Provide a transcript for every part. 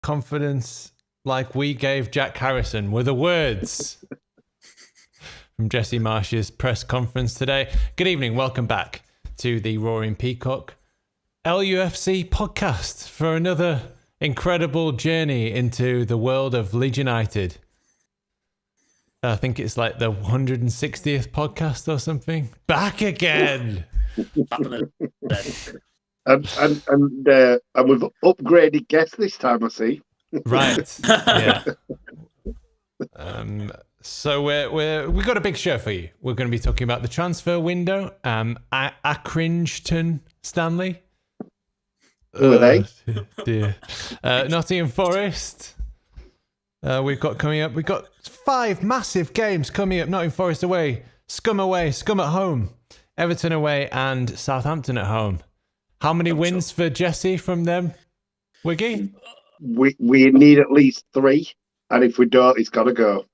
confidence like we gave Jack Harrison were the words from Jesse Marsh's press conference today. Good evening. Welcome back to the Roaring Peacock LUFC podcast for another incredible journey into the world of Leeds United. I think it's like the 160th podcast or something. Back again. And with upgraded guests this time, I see. Right. Yeah. So we've got a big show for you. We're going to be talking about the transfer window. Accrington Stanley. Who are they? Dear. Nottingham Forest. We've got coming up. We've got 5 massive games coming up. Nottingham Forest away, Scum at home, Everton away, and Southampton at home. How many wins for Jesse from them, Wiggy? We need at least 3, and if we don't, it's got to go.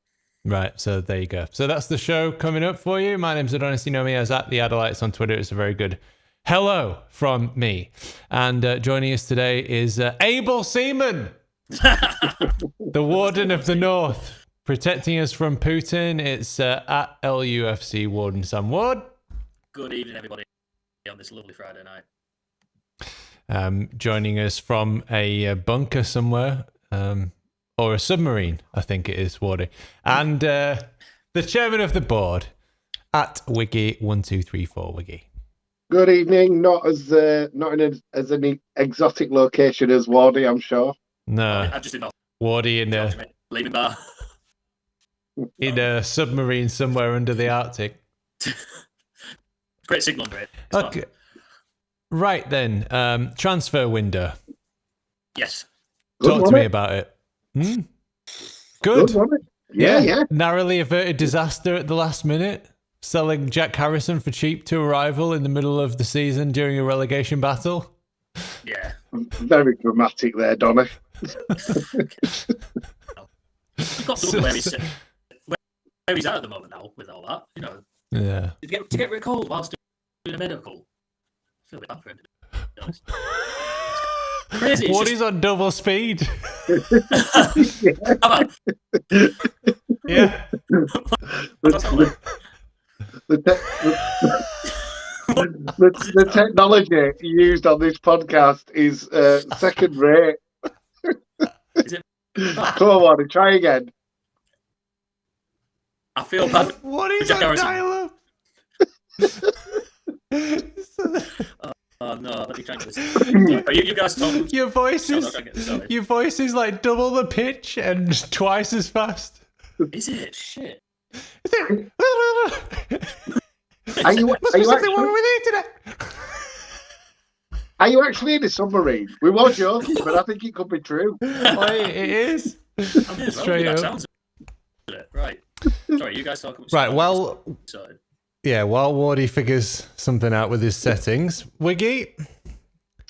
Right, so there you go. So that's the show coming up for you. My name's Adonis. You know me as at the Adelites on Twitter. It's a very good hello from me. And joining us today is Abel Seaman, the Warden of the North, protecting us from Putin. It's at LUFC Warden Sam Ward. Good evening, everybody, on this lovely Friday night. Joining us from a bunker somewhere, or a submarine, I think it is, Wardy. And the chairman of the board at Wiggy1234, Wiggy. Good evening. Not in as an exotic location as Wardy, I'm sure. No, I just did not. Wardy in a submarine somewhere under the Arctic. Great signal, great. Okay. Right then, transfer window. Yes. Talk to me about it. Good. Yeah. Narrowly averted disaster at the last minute. Selling Jack Harrison for cheap to a rival in the middle of the season during a relegation battle. Yeah. Very dramatic there, Donna. You've got to look where he's at the moment now with all that. You know. Yeah. To get recalled whilst doing a medical. I feel a bit bad for him, to be honest. Crazy. Wardy's on double speed. Yeah. The technology used on this podcast is second rate. Is it? Come on, Wardy, try again. I feel bad. What is Jack that Harrison. dial-up? Oh no, let me try this. Are you guys talking? Your voice is like double the pitch and twice as fast. Is it? Shit. Are you actually in a submarine? We were joking, but I think it could be true. It is. Straight up. Right. Sorry, you guys talk. Right. Well. Yeah, while Wardy figures something out with his settings, Wiggy,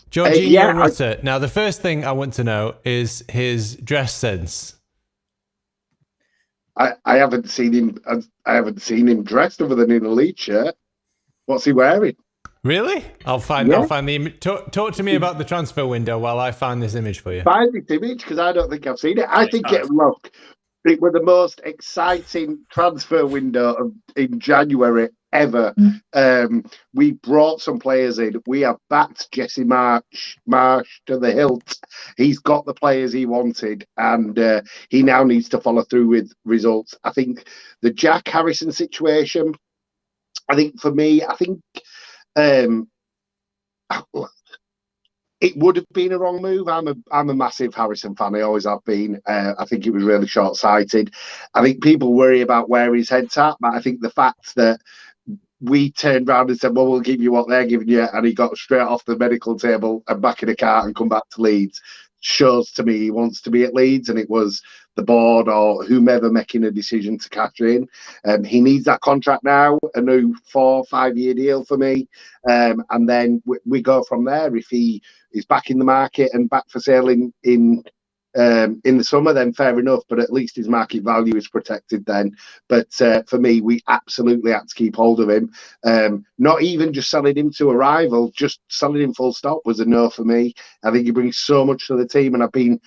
Jorginho Rutter. Now, the first thing I want to know is his dress sense. I haven't seen him. I haven't seen him dressed other than in a Leeds shirt. What's he wearing? Really? I'll find the image. Talk to me about the transfer window while I find this image for you. Find this image because I don't think I've seen it. I think it was the most exciting transfer window in January ever. We brought some players in. We have backed Jesse Marsh to the hilt. He's got the players he wanted, and he now needs to follow through with results. I think the Jack Harrison situation, for me, it would have been a wrong move. I'm a massive Harrison fan. I always have been. I think it was really short-sighted. I think people worry about where his head's at, but I think the fact that we turned around and said, well, we'll give you what they're giving you, and he got straight off the medical table and back in a car and come back to Leeds, shows to me he wants to be at Leeds, and it was the board or whomever making a decision to cash in. He needs that contract now, a new 4 or 5 year deal for me, and then we go from there. If he is back in the market and back for sale in the summer, then fair enough, but at least his market value is protected then. But for me, we absolutely had to keep hold of him. Not even just selling him to a rival, just selling him full stop was a no for me. I think he brings so much to the team, and I've been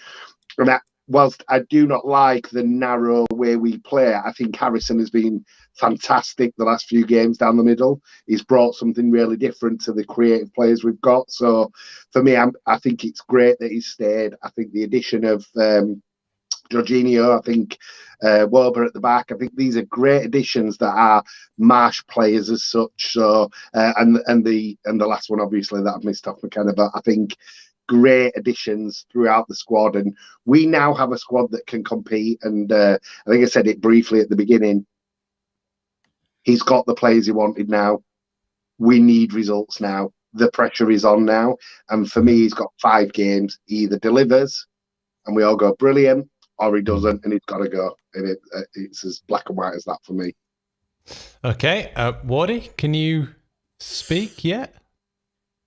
Whilst I do not like the narrow way we play, I think Harrison has been fantastic the last few games down the middle. He's brought something really different to the creative players we've got. So for me, I think it's great that he's stayed. I think the addition of Jorginho, I think Wöber at the back, I think these are great additions that are Marsh players as such. So and the last one obviously that I've missed off Mckennie, but I think great additions throughout the squad, and we now have a squad that can compete. And I think I said it briefly at the beginning. He's got the players he wanted now. We need results now. The pressure is on now, and for me, he's got 5 games. He either delivers, and we all go brilliant, or he doesn't, and he's got to go. And it's as black and white as that for me. Okay, Wardy, can you speak yet?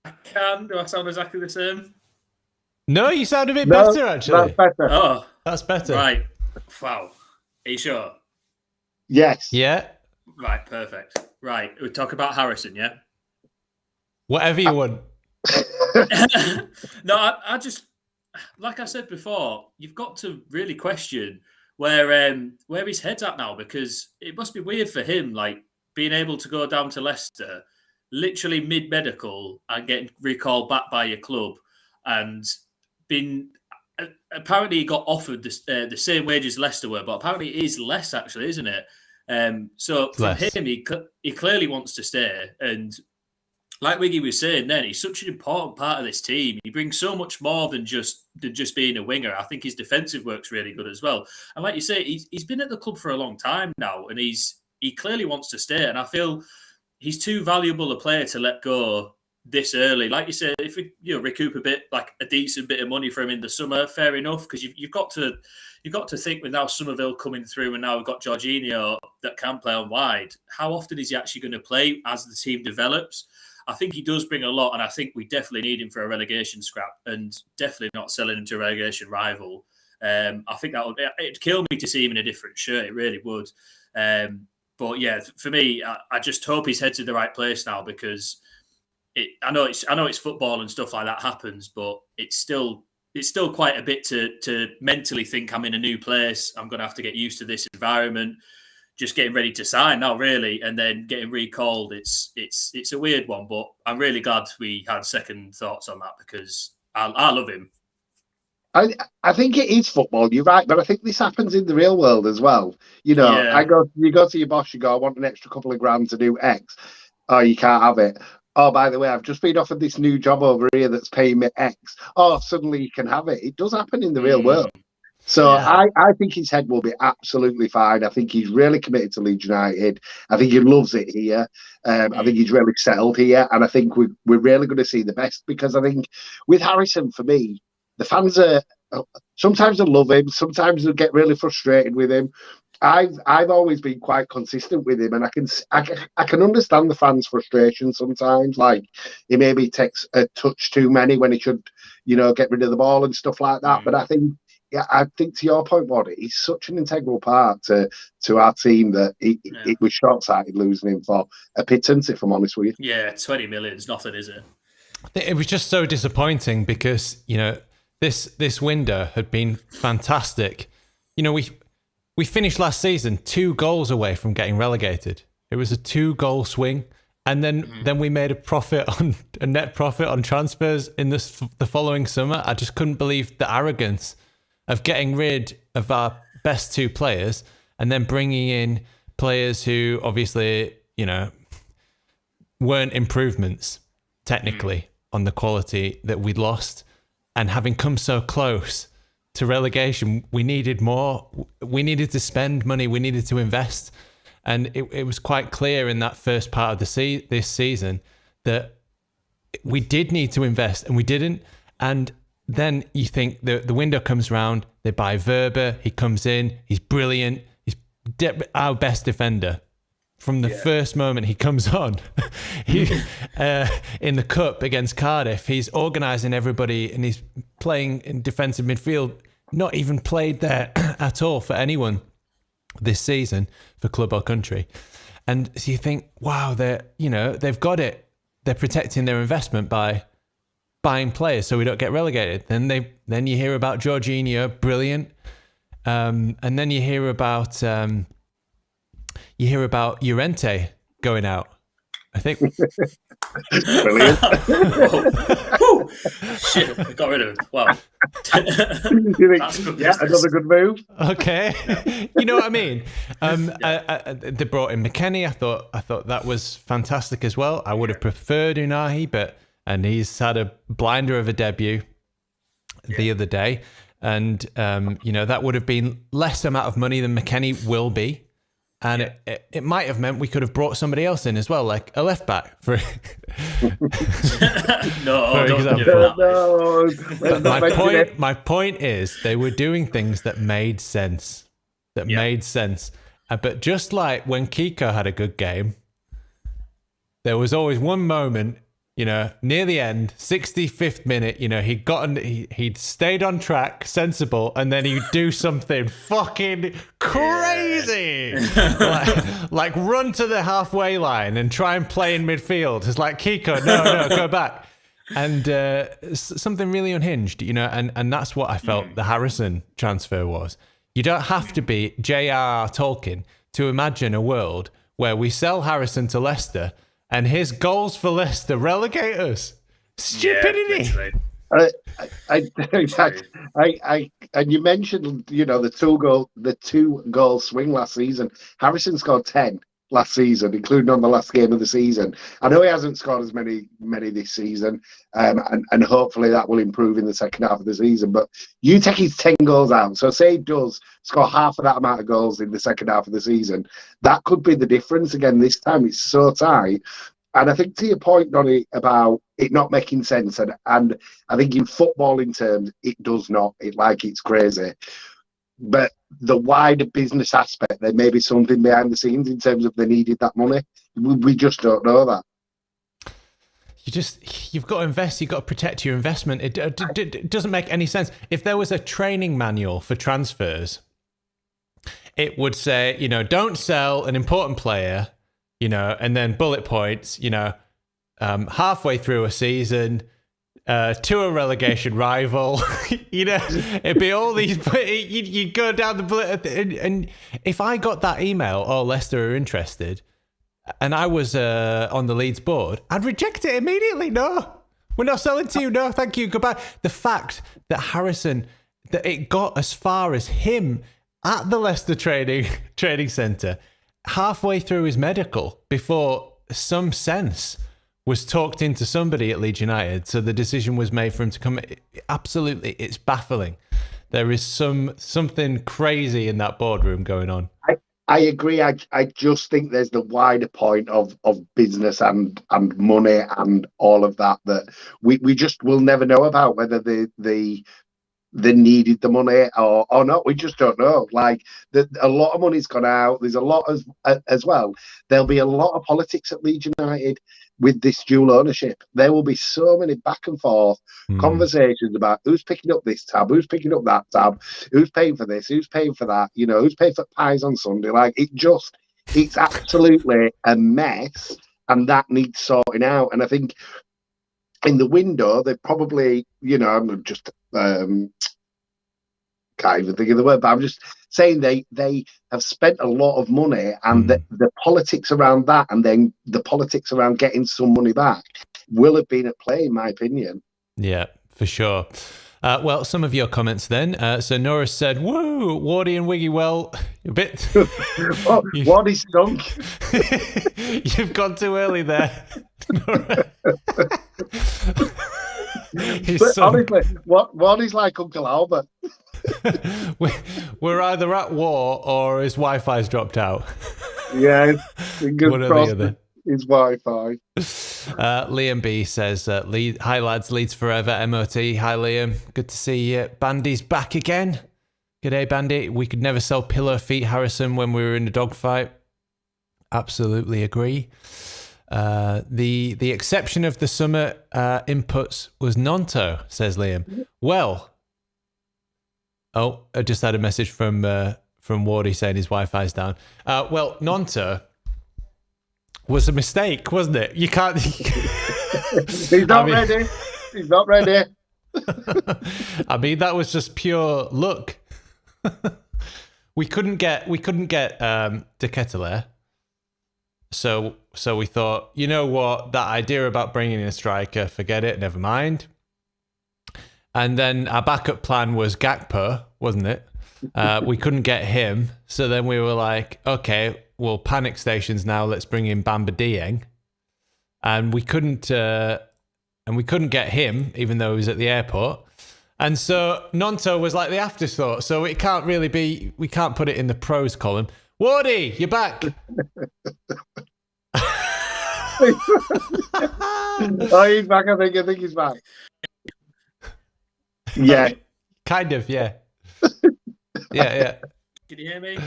I can. Do I sound exactly the same? No, you sound a bit better, actually. That's better. Oh, That's better. right. Wow. Are you sure? Yes. Yeah. Right, perfect. Right, we talk about Harrison, yeah? Whatever you want. No, I just, like I said before, you've got to really question where his head's at now, because it must be weird for him, like being able to go down to Leicester, literally mid-medical, and getting recalled back by your club, and apparently he got offered the same wages Leicester were, but apparently it is less actually, isn't it? So from him, he clearly wants to stay, and like Wiggy was saying then, he's such an important part of this team. He brings so much more than just being a winger. I think his defensive work's really good as well. And like you say, he's been at the club for a long time now, and he clearly wants to stay. And I feel he's too valuable a player to let go this early. Like you said, if we recoup a decent bit of money for him in the summer, fair enough, because you've got to think, with now Somerville coming through and now we've got Jorginho that can play on wide, how often is he actually going to play as the team develops? I think he does bring a lot, and I think we definitely need him for a relegation scrap, and definitely not selling him to a relegation rival. I think it'd kill me to see him in a different shirt. It really would. But yeah, for me, I just hope his head's in the right place now, because I know it's football and stuff like that happens, but it's still quite a bit to mentally think I'm in a new place. I'm going to have to get used to this environment. Just getting ready to sign now, really, and then getting recalled. It's a weird one, but I'm really glad we had second thoughts on that, because I love him. I think it is football. You're right, but I think this happens in the real world as well. You go to your boss, you go, I want an extra couple of grand to do X. Oh, you can't have it. Oh, by the way, I've just been offered this new job over here that's paying me X. Oh, suddenly you can have it. It does happen in the real world. So yeah. I think his head will be absolutely fine. I think he's really committed to Leeds United. I think he loves it here. I think he's really settled here. And I think we're really going to see the best, because I think with Harrison, for me, the fans are sometimes they love him, sometimes they get really frustrated with him. I've always been quite consistent with him, and I can understand the fans' frustration sometimes. Like, he maybe takes a touch too many when he should, get rid of the ball and stuff like that. But I think to your point, Wardy, he's such an integral part to our team that it was short-sighted losing him for a pittance, if I'm honest with you. Yeah, 20 million is nothing, is it? It was just so disappointing, because this window had been fantastic. We finished last season 2 goals away from getting relegated. It was a 2-goal swing. And then we made a net profit on transfers in the following summer. I just couldn't believe the arrogance of getting rid of our best 2 players and then bringing in players who obviously, weren't improvements technically on the quality that we'd lost. And having come so close to relegation, we needed more. We needed to spend money. We needed to invest. And it was quite clear in that first part of this season that we did need to invest, and we didn't. And then you think the window comes round, they buy Wöber, he comes in, he's brilliant, he's our best defender. From the first moment he comes on, in the cup against Cardiff, he's organising everybody and he's playing in defensive midfield, not even played there at all for anyone this season for club or country. And so you think, wow, they've got it. They're protecting their investment by buying players so we don't get relegated. Then you hear about Jorginho, brilliant. And then you hear about Llorente going out. I think. Brilliant. Whoa. Shit, we got rid of him. Wow. That's good business. Another good move. Okay. You know what I mean? They brought in Mckennie. I thought that was fantastic as well. I would have preferred Unahi, and he's had a blinder of a debut the other day. And, that would have been less amount of money than Mckennie will be. And it might have meant we could have brought somebody else in as well, like a left back. For My point is, they were doing things that made sense. But just like when Kiko had a good game, there was always one moment, near the end, 65th minute, he'd stayed on track, sensible, and then he'd do something fucking crazy. like run to the halfway line and try and play in midfield. It's like, Kiko, no, go back. And something really unhinged, and that's what I felt the Harrison transfer was. You don't have to be J.R.R. Tolkien to imagine a world where we sell Harrison to Leicester and his goals for Leicester relegate us. Stupidity. And you mentioned, the two goal swing last season. Harrison scored 10 last season, including on the last game of the season. I know he hasn't scored as many this season, and hopefully that will improve in the second half of the season. But you take his 10 goals out, so say he does score half of that amount of goals in the second half of the season, that could be the difference again this time. It's so tight. And I think to your point, Donny, about it not making sense, and I think in footballing terms, it does not. It's crazy. But the wider business aspect, there may be something behind the scenes in terms of they needed that money. We just don't know that. You've got to invest. You've got to protect your investment. It doesn't make any sense. If there was a training manual for transfers, it would say, don't sell an important player, and then bullet points, halfway through a season, to a relegation rival, it'd be all these. You go down the bullet, and if I got that email, Leicester are interested, and I was on the Leeds board, I'd reject it immediately. No, we're not selling to you. No, thank you. Goodbye. The fact that Harrison, that it got as far as him at the Leicester training centre, halfway through his medical, before some sense was talked into somebody at Leeds United, so the decision was made for him to come. Absolutely, it's baffling. There is something crazy in that boardroom going on. I agree. I just think there's the wider point of business and money and all of that we just will never know about, whether they needed the money or not. We just don't know. A lot of money's gone out. There's a lot as well. There'll be a lot of politics at Leeds United with this dual ownership. There will be so many back and forth conversations about who's picking up this tab, who's picking up that tab, who's paying for this, who's paying for that, who's paying for pies on Sunday. It's absolutely a mess, and that needs sorting out. And I think in the window, they probably, I'm just can't even think of the word, but I'm just saying they have spent a lot of money, and the politics around that, and then the politics around getting some money back, will have been at play, in my opinion. Yeah, for sure. Well, some of your comments then. So Nora said, "Woo, Wardy and Wiggy." Well, a bit. Wardy stunk. You've gone too early there, Nora. But honestly, Wardy's like Uncle Albert. We're either at war or his Wi-Fi's dropped out. Yeah, fingers crossed. His Wi-Fi. Liam B says, "Hi lads, Leeds forever, MOT." Hi Liam, good to see you. Bandy's back again. G'day Bandy. We could never sell pillow feet Harrison when we were in a dogfight. Absolutely agree. The exception of the summer inputs was Nonto, says Liam. Well. Oh, I just had a message from Wardy saying his Wi-Fi's down. Well, Nonto was a mistake, wasn't it? You can't. He's not ready. He's not ready. I mean, that was just pure luck. we couldn't get De Ketelaere. So we thought, you know what, that idea about bringing in a striker, forget it, never mind. And then our backup plan was Gakpo, wasn't it? We couldn't get him, so then we were like, okay, well, panic stations now. Let's bring in Bamba Dieng, and we couldn't get him, even though he was at the airport. And so Nonto was like the afterthought. So it can't really be. We can't put it in the pros column. Wardy, you're back. Oh, he's back. I think he's back. Yeah, kind of. Yeah. Yeah. Can you hear me?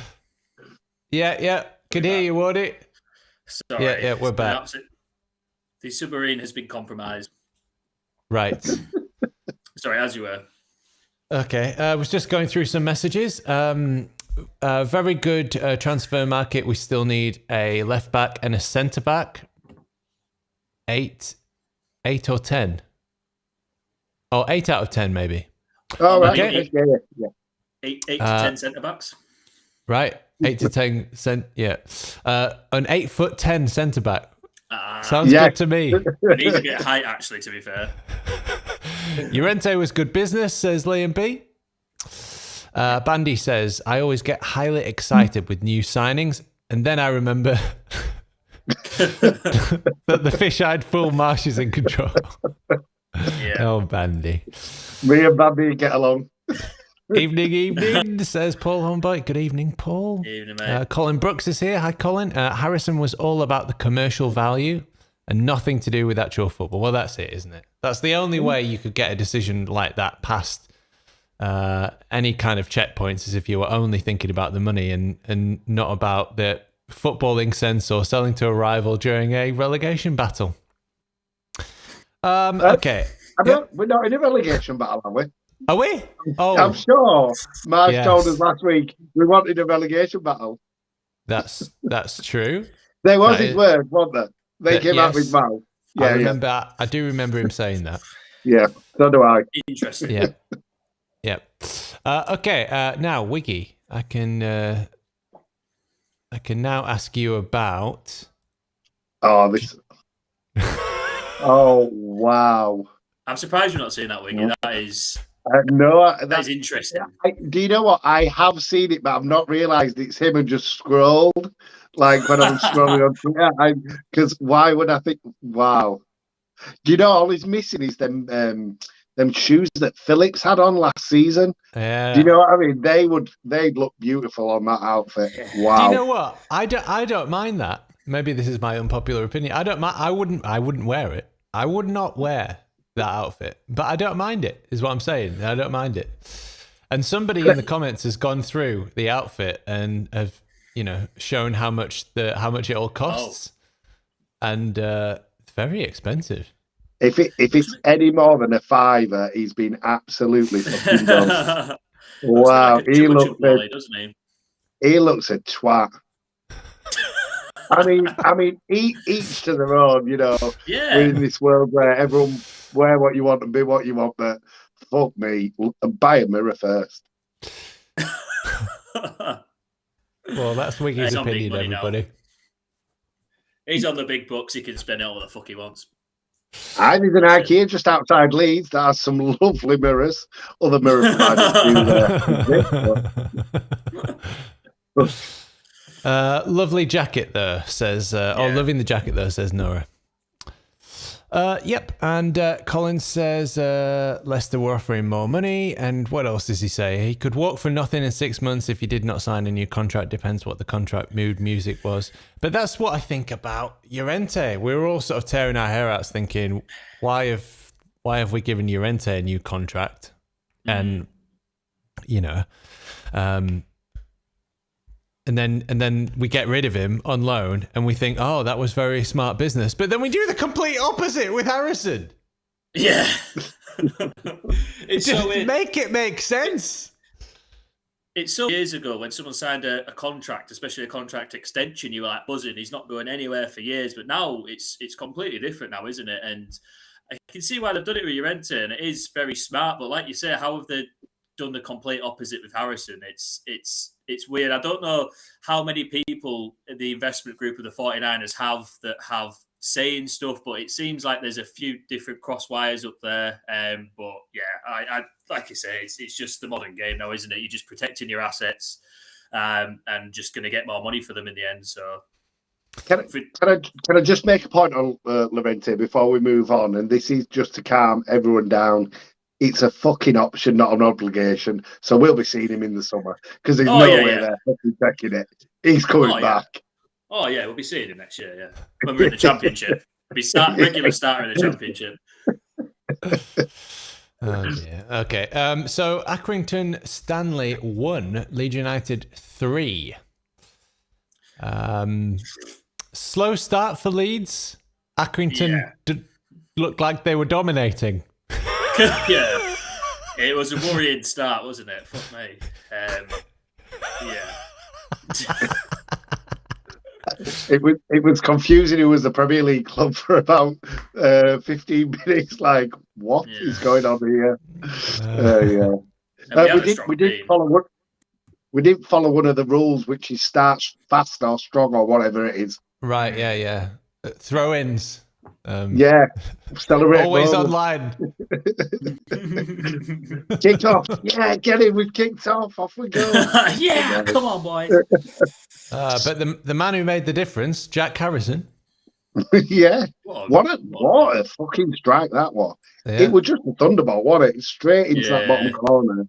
Yeah. Can hear you, Wardy. Sorry. Yeah, we're back. The submarine has been compromised. Right. Sorry, as you were. Okay. I was just going through some messages. Very good transfer market. We still need a left back and a centre back. 8 or 10. Oh, 8 out of 10 maybe. Oh, right. Okay. Yeah. 8 to 10 centre backs. Right. 8 to 10 yeah. An 8'10" centre back. Sounds good to me. It needs a bit of height, actually, to be fair. Llorente was good business, says Liam B. Bandy says, I always get highly excited with new signings, and then I remember that the fish-eyed fool Marsh is in control. Yeah. Oh, Bandy. Me and Bandy get along. Evening, says Paul Homeboy. Good evening, Paul. Evening, mate. Colin Brooks is here. Hi, Colin. Harrison was all about the commercial value and nothing to do with actual football. Well, that's it, isn't it? That's the only way you could get a decision like that past any kind of checkpoints, is if you were only thinking about the money and not about the footballing sense or selling to a rival during a relegation battle. Okay. We're not in a relegation battle, are we? Are we? Oh, I'm sure. Mark yes. told us last week we wanted a relegation battle. That's true. There was his word, wasn't there? They came out with mouth. Yeah, I do remember him saying that. Yeah, so do I. Interesting. Yeah. Okay. Now, Wiggy, I can now ask you about. Oh, this. Oh wow! I'm surprised you're not seeing that, Wiggy. That is. No, that is interesting. Do you know what? I have seen it, but I've not realised it's him and just scrolled. Like when I'm scrolling on Twitter, because why would I think? Wow. Do you know all he's missing is them shoes that Phillips had on last season? Yeah. Do you know what I mean? They'd look beautiful on that outfit. Wow. Do you know what? I don't mind that. Maybe this is my unpopular opinion. I don't mind. I wouldn't wear it. I would not wear that outfit, but I don't mind it, is what I'm saying. I don't mind it. And somebody in the comments has gone through the outfit and have, shown how much it all costs. And it's very expensive. If it's any more than a £5, he's been absolutely fucking done. Wow, like he looks a twat. I mean, each to their own, Yeah. We're in this world where everyone wear what you want and be what you want, but fuck me, buy a mirror first. Well, that's Wiggy's opinion, everybody. Now. He's on the big bucks. He can spend all the fuck he wants. I need an IKEA just outside Leeds that has some lovely mirrors. Other mirror providers do lovely jacket though, says loving the jacket though, says Nora. Yep. And Colin says Leicester were offering more money. And what else does he say? He could walk for nothing in 6 months if he did not sign a new contract. Depends what the contract music was. But that's what I think about Llorente. We were all sort of tearing our hair out thinking, why have we given Llorente a new contract? And and then we get rid of him on loan and we think, oh, that was very smart business. But then we do the complete opposite with Harrison. Yeah. It's just so weird. Make it make sense. It's so years ago when someone signed a contract, especially a contract extension, you were like buzzing. He's not going anywhere for years. But now it's completely different now, isn't it? And I can see why they've done it with Llorente, and it is very smart. But like you say, how have they done the complete opposite with Harrison? It's weird. I don't know how many people in the investment group of the 49ers have saying stuff, but it seems like there's a few different cross wires up there. But yeah, I like you say, it's just the modern game now, isn't it? You're just protecting your assets, and just going to get more money for them in the end. So. Can I just make a point on Llorente before we move on? And this is just to calm everyone down. It's a fucking option, not an obligation. So we'll be seeing him in the summer because there's no way they're fucking taking it. He's coming back. Oh yeah, we'll be seeing him next year. Yeah, when we're in the championship, we'll be regular starter in the championship. Oh dear. Okay. So Accrington Stanley 1, Leeds United 3. Slow start for Leeds. Accrington looked like they were dominating. Yeah, it was a worrying start, wasn't it? Fuck me. Yeah. It was confusing. It was the Premier League club for about 15 minutes. Like, what is going on here? We didn't follow one of the rules, which is start fast or strong or whatever it is. Right. Yeah. Throw-ins. Celebrate. Always online. Kicked off. Yeah, get it. We've kicked off. Off we go. Yeah, come on, boys. But the man who made the difference, Jack Harrison. Yeah. What a fucking strike that was. Yeah. It was just a thunderbolt, wasn't it? Straight into that bottom corner.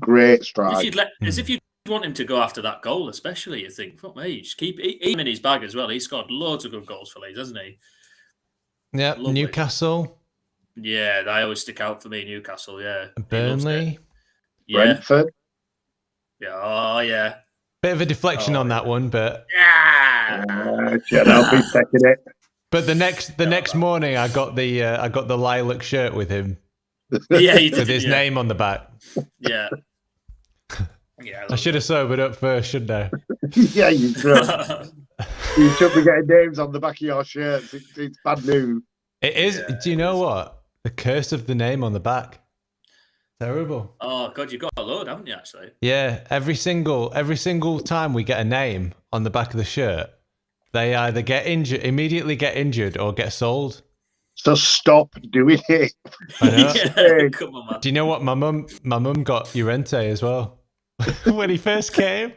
Great strike. As if you'd want him to go after that goal, especially, you think, fuck me, just keep him in his bag as well. He scored loads of good goals for Leeds, hasn't he? Yeah, lovely. Newcastle. Yeah, they always stick out for me, Newcastle, yeah. Burnley. Yeah. Brentford. Yeah, oh, yeah. Bit of a deflection on that one, but... Yeah! I'll be taking it. But the next morning, I got the lilac shirt with him. Yeah, you did, with his name on the back. Yeah. Yeah, I should have sobered up first, shouldn't I? Yeah, you should. You should be getting names on the back of your shirts. It's bad news. It is. Yeah, do you know what? The curse of the name on the back. Terrible. Oh God, you've got a load, haven't you? Actually. Yeah. Every single time we get a name on the back of the shirt, they either immediately get injured, or get sold. So stop doing it. I know. Yeah, come on, man. Do you know what my mum got Llorente as well when he first came,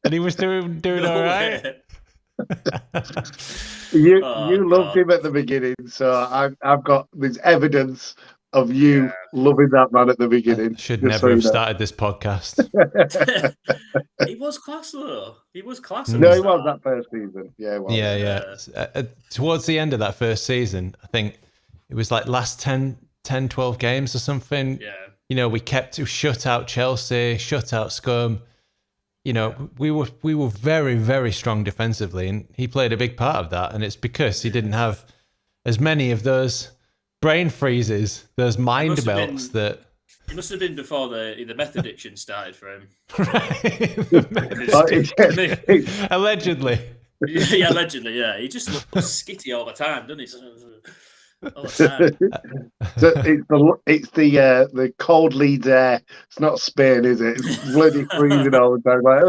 and he was doing all right. You loved him at the beginning, so I've got this evidence of you loving that man at the beginning. I should never have started this podcast. He was class though. He was class. No, he was that first season. Yeah, he was. Yeah. Towards the end of that first season, I think it was like last 10, 12 games or something. Yeah. You know, we shut out Chelsea, shut out Scum. You know, we were very, very strong defensively, and he played a big part of that. And it's because he didn't have as many of those brain freezes, those mind melts that. It must have been before the meth addiction started for him. Right. Allegedly. Yeah, allegedly, yeah. He just looks skitty all the time, doesn't he? All the time. So it's the cold Leeds air. It's not Spain, is it? It's bloody freezing all the time. Like,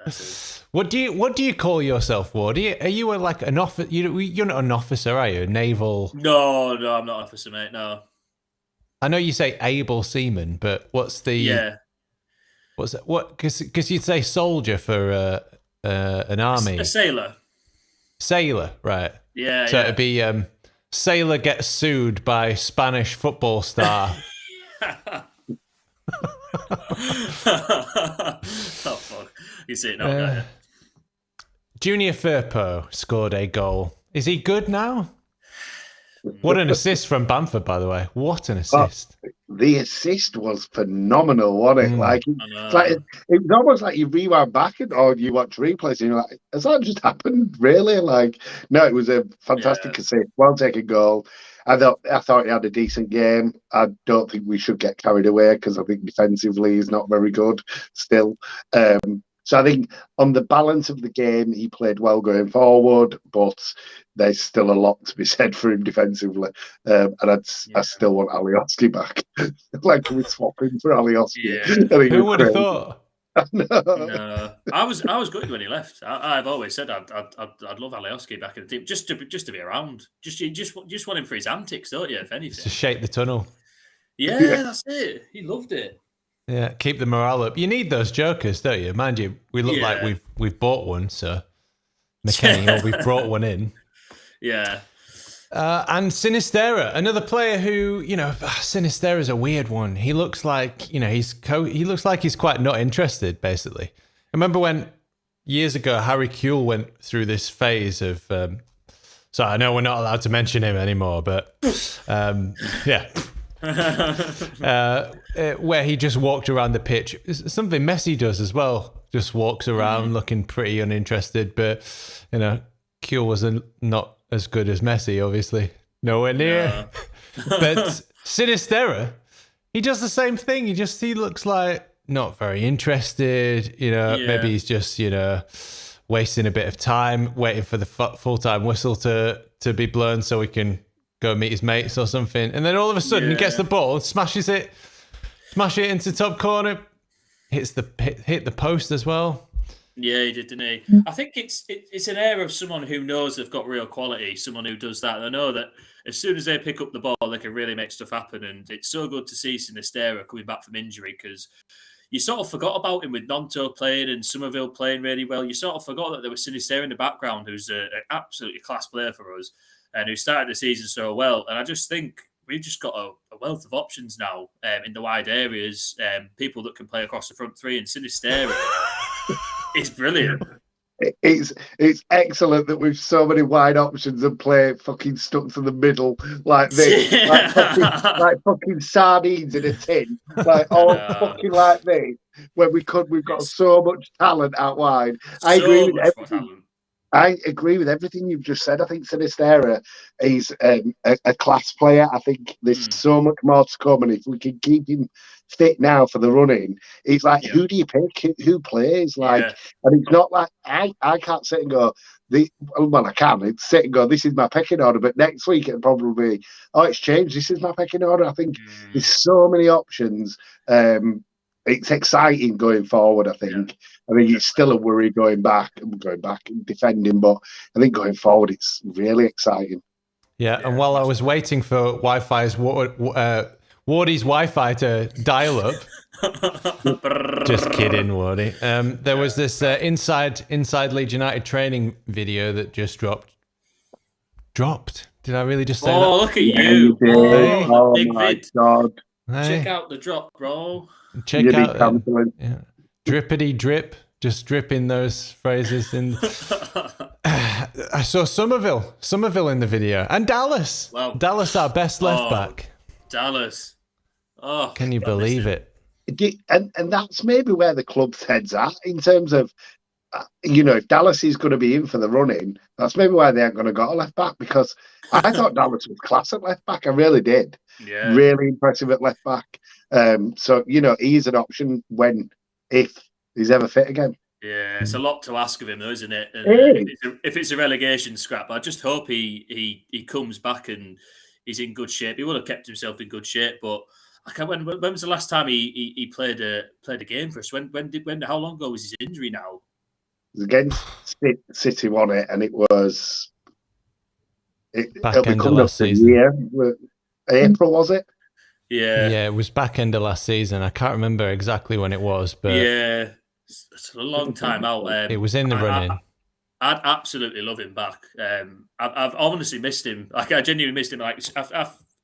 that's it. What do you call yourself, Wardy? Are you like an officer? You're not an officer, are you? Naval? No, I'm not an officer, mate. No. I know you say able seaman, but what's the? Yeah. What's that? What? Because you'd say soldier for an army. A sailor. Sailor, right? Yeah. So it'd be sailor gets sued by Spanish football star. Oh fuck! You see it now, don't you? Junior Firpo scored a goal. Is he good now? What an assist from Bamford, by the way. What an assist. The assist was phenomenal, wasn't it? It was almost like you rewound back or you watch replays and you're like, has that just happened? Really? No, it was a fantastic assist. Well taken goal. I thought he had a decent game. I don't think we should get carried away because I think defensively he's not very good still. So I think on the balance of the game, he played well going forward, but there's still a lot to be said for him defensively. And I still want Alioski back. Like, can we swap him for Alioski? Yeah. Who would have thought? No, I was good when he left. I've always said I'd love Alioski back in the team just to be around. Just want him for his antics, don't you? If anything, To shake the tunnel. Yeah, that's it. He loved it. Yeah, keep the morale up. You need those jokers, don't you? Mind you, we look like we've bought one, so Mckennie, or we've brought one in. Yeah. And Sinistera, another player who, Sinistera's a weird one. He looks like, he looks like he's quite not interested, basically. I remember when years ago Harry Kewell went through this phase of, so I know we're not allowed to mention him anymore, but yeah. Where he just walked around the pitch. It's something Messi does as well. Just walks around looking pretty uninterested, but, Kewell was not as good as Messi, obviously. Nowhere near. But Sinistera, he does the same thing. He looks like not very interested. Maybe he's just, wasting a bit of time, waiting for the full-time whistle to be blown so he can go meet his mates or something. And then all of a sudden he gets the ball, smash it into top corner, hit the post as well. Yeah, he did, didn't he? I think it's an air of someone who knows they've got real quality, someone who does that. And I know that as soon as they pick up the ball, they can really make stuff happen. And it's so good to see Sinistera coming back from injury, because you sort of forgot about him with Nonto playing and Somerville playing really well. You sort of forgot that there was Sinistera in the background, who's an absolutely class player for us and who started the season so well. And I just think we've just got a wealth of options now in the wide areas, people that can play across the front three, and Sinistera is brilliant. It's excellent that we've so many wide options and play fucking stuck to the middle like this, like fucking sardines in a tin, like all fucking like this. When we've got so much talent out wide. I agree with everything. I agree with everything you've just said. I think Sinistera is a class player. I think there's so much more to come, and if we can keep him fit now for the running, it's like, who do you pick? Who plays? And it's not like I can't sit and go. I can sit and go, this is my pecking order, but next week it'll probably be, it's changed. This is my pecking order. I think there's so many options. It's exciting going forward, I think. I mean, it's still a worry going back and defending, but I think going forward, it's really exciting. Yeah, and while I was waiting for Wi-Fi's, Wardy's Wi-Fi to dial up, just kidding, Wardy. There was this inside Leeds United training video that just dropped. Did I really just say that? Oh, look at you. Oh, big my vid. God. Hey. Check out the drop, bro. Check out drippity drip, just dripping those phrases in. I saw Somerville in the video, and Dallas. Wow. Dallas, our best left back. Dallas. Oh, can you believe it? And that's maybe where the club's heads at in terms of, if Dallas is going to be in for the running, that's maybe why they aren't going to go to left back, because I thought Dallas was class at left back. I really did. Yeah. Really impressive at left back. So, he's an option if he's ever fit again. Yeah, it's a lot to ask of him, though, isn't it? If it's a relegation scrap, I just hope he comes back and he's in good shape. He would have kept himself in good shape, but when was the last time he played a game for us? How long ago was his injury now? It was against City, won it, and it was back end of last season. April, was it? Yeah, it was back end of last season. I can't remember exactly when it was, but yeah, it's a long time out. It was in the running. I'd absolutely love him back. I've honestly missed him. I genuinely missed him.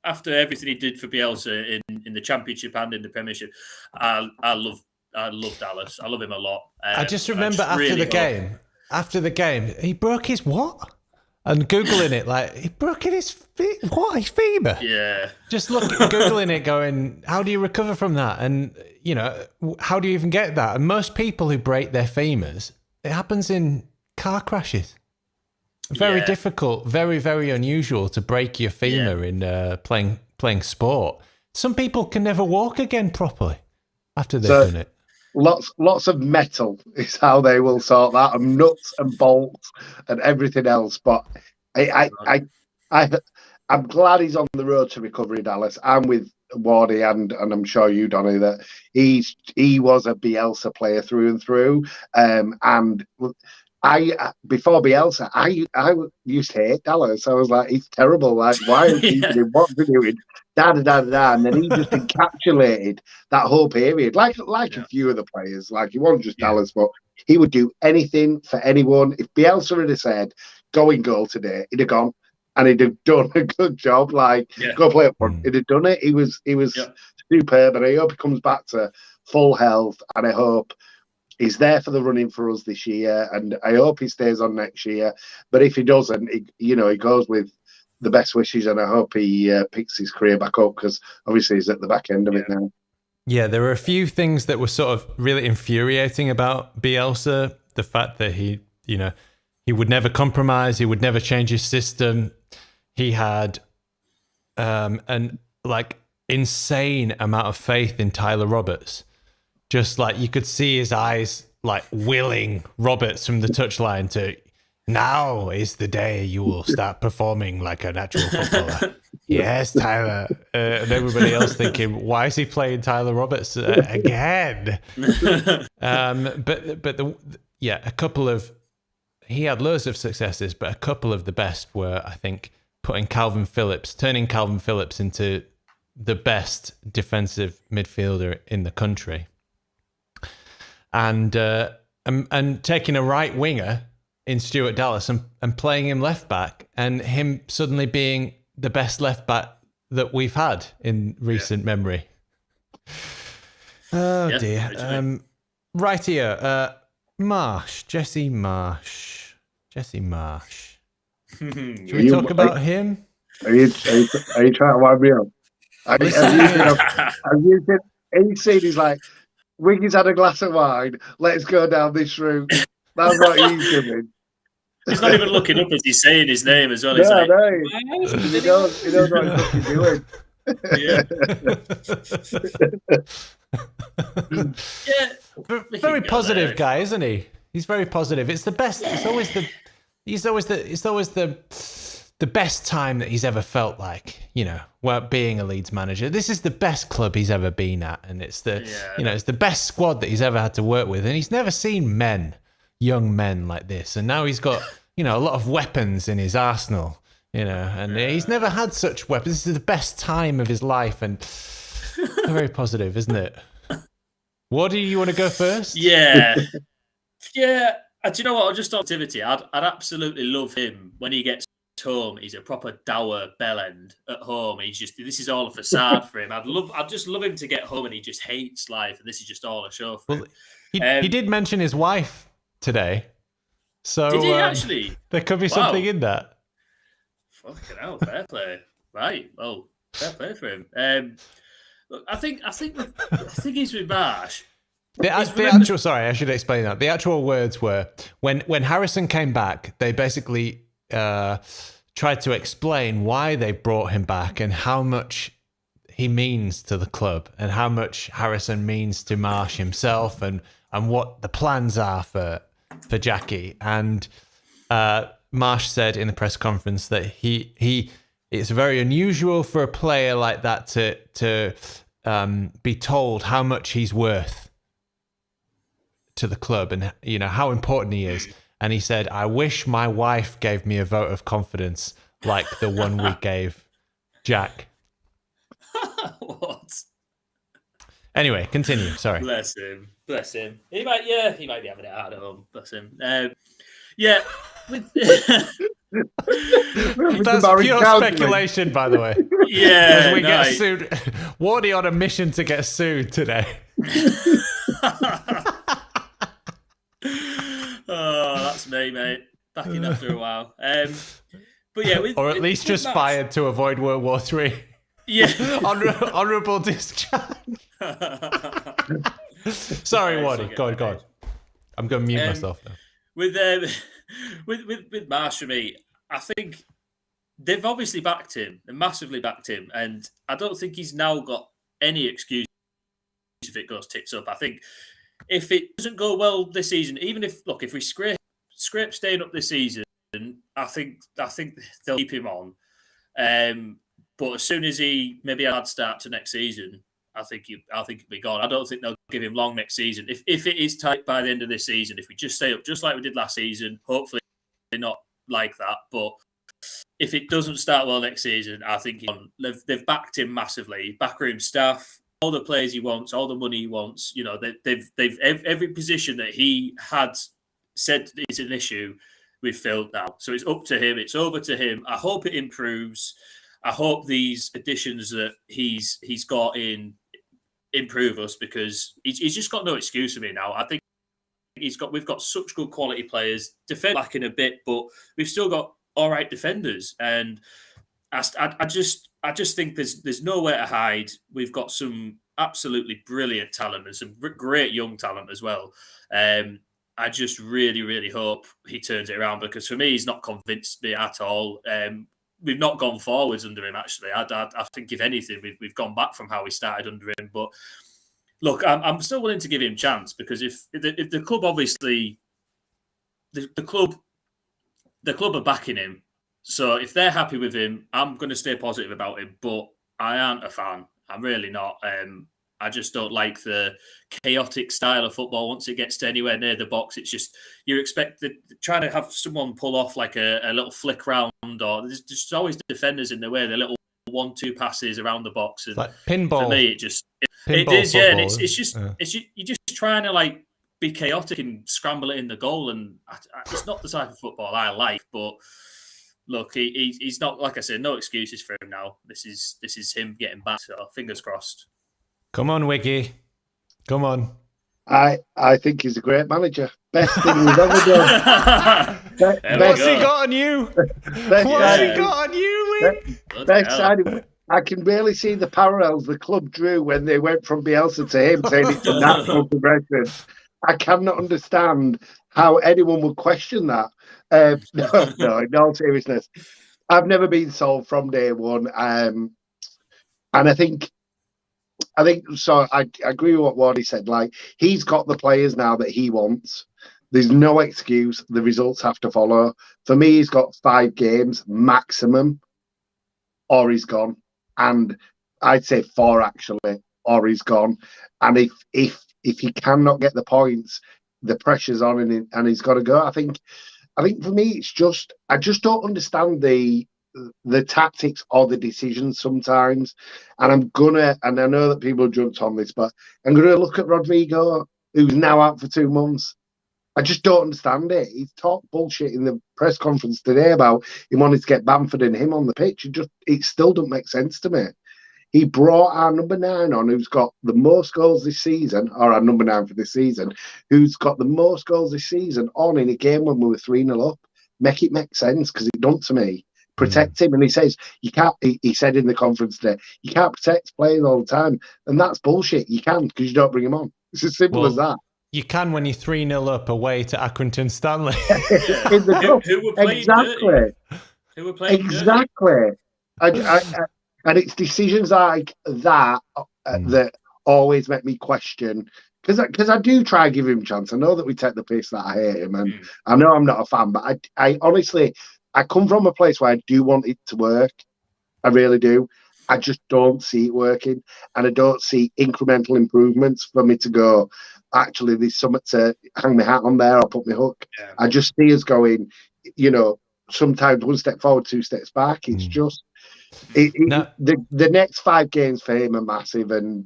After everything he did for Bielsa in the Championship and in the Premiership, I love Dallas. I love him a lot. I just remember after the game, he broke his what? And Googling it, he broke his femur. Yeah. Just Googling it, going, how do you recover from that? And, how do you even get that? And most people who break their femurs, it happens in car crashes. Very difficult, very, very unusual to break your femur in playing sport. Some people can never walk again properly after they've done it. lots of metal is how they will sort that, and nuts and bolts and everything else. But I'm glad he's on the road to recovery, Dallas. I'm with Wardy and I'm sure you, Donny, that he was a Bielsa player through and through. And I before Bielsa, I used to hate Dallas. I was like, he's terrible. Like, why is he doing what's he doing? Da da da da. And then he just encapsulated that whole period, like a few of the players. Like, he wasn't just Dallas, but he would do anything for anyone. If Bielsa had said, "Go in goal today," he'd have gone. And he'd have done a good job. Like, go play up front. He'd have done it. He was superb. And I hope he comes back to full health. And I hope he's there for the running for us this year. And I hope he stays on next year. But if he doesn't, he goes with the best wishes. And I hope he picks his career back up, because obviously he's at the back end of it now. Yeah, there were a few things that were sort of really infuriating about Bielsa. The fact that he would never compromise. He would never change his system. He had an insane amount of faith in Tyler Roberts. Just like you could see his eyes like willing Roberts from the touchline to, now is the day you will start performing like a natural footballer. Yes, Tyler. And everybody else thinking, why is he playing Tyler Roberts again? A couple of, he had loads of successes, but a couple of the best were, I think, turning Calvin Phillips into the best defensive midfielder in the country, and taking a right winger in Stuart Dallas and playing him left back, and him suddenly being the best left back that we've had in recent memory. Oh dear. Right here, Jesse Marsh. Should we talk about him? Are you trying to wind me up? Have you seen he's like, Wiggy's had a glass of wine, let's go down this route. That's what he's doing. He's not even looking up as he's saying his name as well. He knows what he's fucking doing. Very positive guy, isn't he? He's very positive. It's the best. It's always the best time that he's ever felt like, while being a Leeds manager. This is the best club he's ever been at, and it's it's the best squad that he's ever had to work with, and he's never seen young men like this. And now he's got, a lot of weapons in his arsenal, and he's never had such weapons. This is the best time of his life, and very positive, isn't it? What do you want to go first? Yeah. Do you know what? Just on activity, I'd absolutely love him when he gets home. He's a proper dour bellend at home. This is all a facade for him. I'd just love him to get home and he just hates life, and this is just all a show for him. He did mention his wife today, so did he actually? There could be something in that. Fucking hell, fair play. Right, well, fair play for him. Look, I think he's with Marsh. Sorry, I should explain that. The actual words were, when Harrison came back, they basically tried to explain why they brought him back and how much he means to the club and how much Harrison means to Marsh himself and what the plans are for Jackie. And Marsh said in the press conference that it's very unusual for a player like that to be told how much he's worth to the club and how important he is. And he said, I wish my wife gave me a vote of confidence like the one we gave Jack. What? Anyway, continue. Sorry. Bless him. He might be having it hard at home. Bless him. That's pure speculation, by the way. Yeah. We get sued. Wardy on a mission to get sued today. Oh, that's me, mate. Back in after a while. But yeah, or at least just fired to avoid World War III. Yeah. Honourable discharge. Sorry, Wardy. Go on. I'm going to mute myself now. With Marsh for me, I think they've obviously backed him and massively backed him, and I don't think he's now got any excuse if it goes tits up. I think if it doesn't go well this season, even if we scrape staying up this season, I think they'll keep him on. But as soon as he maybe a bad start to next season, I think he'll be gone. I don't think they'll give him long next season. If it is tight by the end of this season, if we just stay up just like we did last season, hopefully not like that. But if it doesn't start well next season, I think they've backed him massively. Backroom staff, all the players he wants, all the money he wants. You know, they've every position that he had said is an issue, we've filled now. So it's up to him. It's over to him. I hope it improves. I hope these additions that he's got in improve us, because he's just got no excuse for me now. I think we've got such good quality players. Defend lacking a bit, but we've still got all right defenders, and I just think there's nowhere to hide. We've got some absolutely brilliant talent and some great young talent as well. I just really, really hope he turns it around, because for me, he's not convinced me at all. We've not gone forwards under him, actually. I think, if anything, we've gone back from how we started under him. But look, I'm still willing to give him a chance, because if the club, obviously, the club are backing him. So if they're happy with him, I'm going to stay positive about him. But I aren't a fan. I'm really not. I just don't like the chaotic style of football. Once it gets to anywhere near the box, it's just, you expect trying to have someone pull off like a little flick round, or there's just always defenders in the way, the little 1-2 passes around the box. And like pinball. For me, it is, football, yeah. And it's just you're just trying to like be chaotic and scramble it in the goal, and it's not the type of football I like. But look, he's not, like I said, no excuses for him now. This is him getting back. So fingers crossed. Come on, Wiggy. Come on. I think he's a great manager. Best thing we've ever done. What's he got on you? What's he got on you, Wig? Best side. I can really see the parallels the club drew when they went from Bielsa to him, saying it's a natural progression. I cannot understand how anyone would question that. No, in all seriousness, I've never been sold from day one, and I think so. I agree with what Wardy said. Like, he's got the players now that he wants. There's no excuse. The results have to follow. For me, he's got 5 games maximum, or he's gone. And I'd say 4 actually, or he's gone. And if he cannot get the points, the pressure's on, and he's got to go. I think for me, it's just, I just don't understand the tactics or the decisions sometimes. And I know that people jumped on this, but I'm gonna look at Rodrigo, who's now out for 2 months. I just don't understand it. He talked bullshit in the press conference today about he wanted to get Bamford and him on the pitch. It still doesn't make sense to me. He brought our number 9 on, who's got the most goals this season, or our number 9 for this season, who's got the most goals this season, on in a game when we were 3-0 up. Make it make sense, because it don't to me. Protect him. And he says, you can't, he said in the conference today, you can't protect players all the time. And that's bullshit. You can, because you don't bring them on. It's as simple as that. You can when you're 3-0 up away to Accrington Stanley. Who were playing dirty? Who were playing exactly. And it's decisions like that that always make me question. Because I do try to give him a chance. I know that we take the piss that I hate him, and I know I'm not a fan, but I honestly, I come from a place where I do want it to work. I really do. I just don't see it working, and I don't see incremental improvements for me to go, actually, there's something to hang my hat on there or put my hook. Yeah. I just see us going, sometimes 1 step forward, 2 steps back. It's just the next 5 games for him are massive, and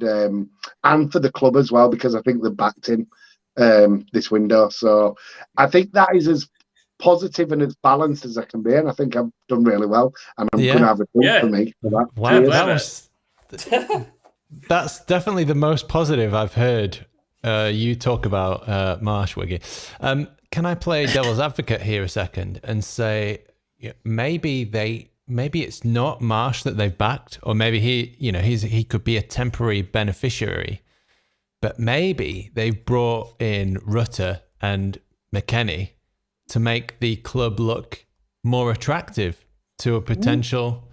for the club as well, because I think they backed him this window. So I think that is as positive and as balanced as I can be, and I think I've done really well, and I'm going to have a point for me for that. Wow, that's definitely the most positive I've heard you talk about Marsh, Wiggy. Can I play devil's advocate here a second and say, maybe it's not Marsh that they've backed, or maybe he could be a temporary beneficiary, but maybe they've brought in Rutter and Mckennie to make the club look more attractive to a potential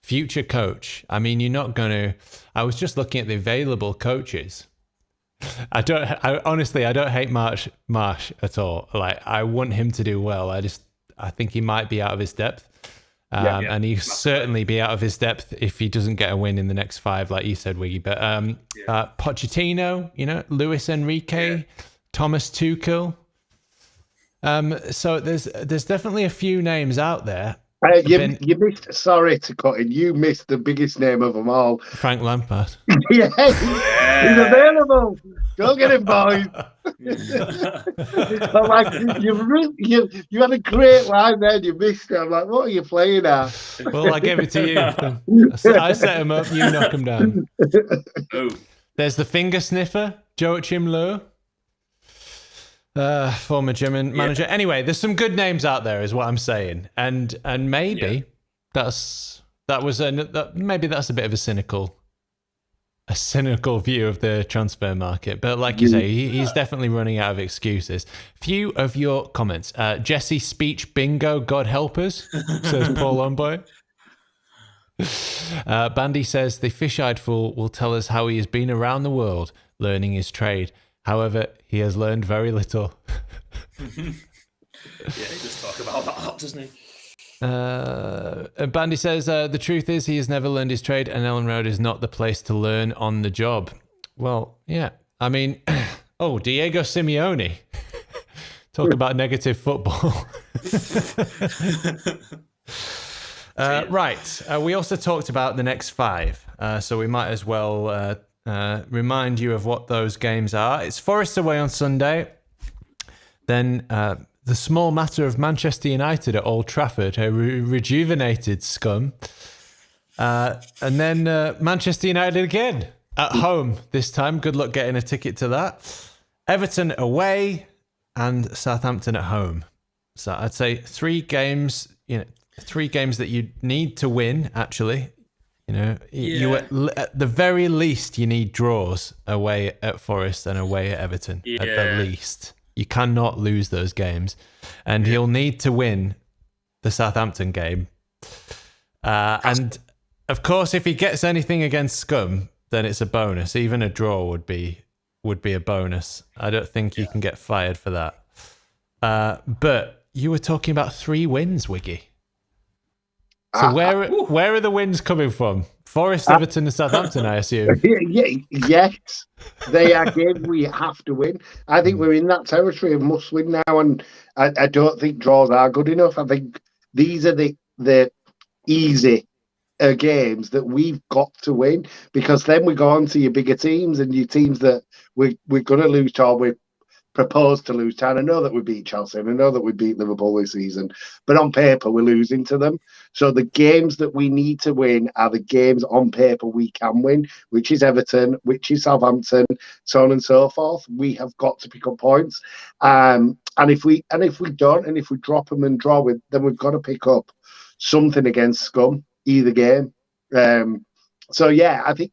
future coach. I mean, you're not going to... I was just looking at the available coaches, Honestly, I don't hate Marsh at all. Like, I want him to do well. I think he might be out of his depth. And he'll certainly be out of his depth if he doesn't get a win in the next 5, like you said, Wiggy. But Pochettino, Luis Enrique, Thomas Tuchel. So there's definitely a few names out there. You missed. Sorry to cut in. You missed the biggest name of them all, Frank Lampard. He's available. Go get him, boys. I'm like, you had a great line there. You missed it. I'm like, what are you playing at? Well, I gave it to you. I set him up. You knock him down. There's the finger sniffer, Joachim Löw. Former German manager. Anyway, there's some good names out there, is what I'm saying, and maybe that's a bit of a cynical view of the transfer market. But like you say, he's definitely running out of excuses. Few of your comments. Jesse speech bingo, God help us, says Paul Omboy. Bandy says the fish-eyed fool will tell us how he has been around the world learning his trade. However, he has learned very little. He does talk about that a lot, doesn't he? Bandy says, the truth is he has never learned his trade and Ellen Road is not the place to learn on the job. Well, yeah. I mean, Diego Simeone. Talk about negative football. Right. We also talked about the next 5. So we might as well... remind you of what those games are. It's Forest away on Sunday. Then the small matter of Manchester United at Old Trafford, a rejuvenated scum. And then Manchester United again at home this time. Good luck getting a ticket to that. Everton away and Southampton at home. So I'd say 3 games, 3 games that you need to win, actually. You at the very least, you need draws away at Forest and away at Everton. At the least, you cannot lose those games, and he'll need to win the Southampton game. And of course, if he gets anything against Scum, then it's a bonus. Even a draw would be a bonus. I don't think you can get fired for that. But you were talking about 3 wins, Wiggy. So where are the wins coming from? Forest, Everton, and Southampton, I assume. Yes, they are games we have to win. I think we're in that territory of must win now, and I don't think draws are good enough. I think these are the easy games that we've got to win, because then we go on to your bigger teams and your teams that we're going to lose to, or we propose to lose to. And I know that we beat Chelsea and I know that we beat Liverpool this season, but on paper we're losing to them. So the games that we need to win are the games on paper we can win, which is Everton, which is Southampton, so on and so forth. We have got to pick up points, and if we don't, and if we drop them and draw with, then we've got to pick up something against Scum either game. So yeah, I think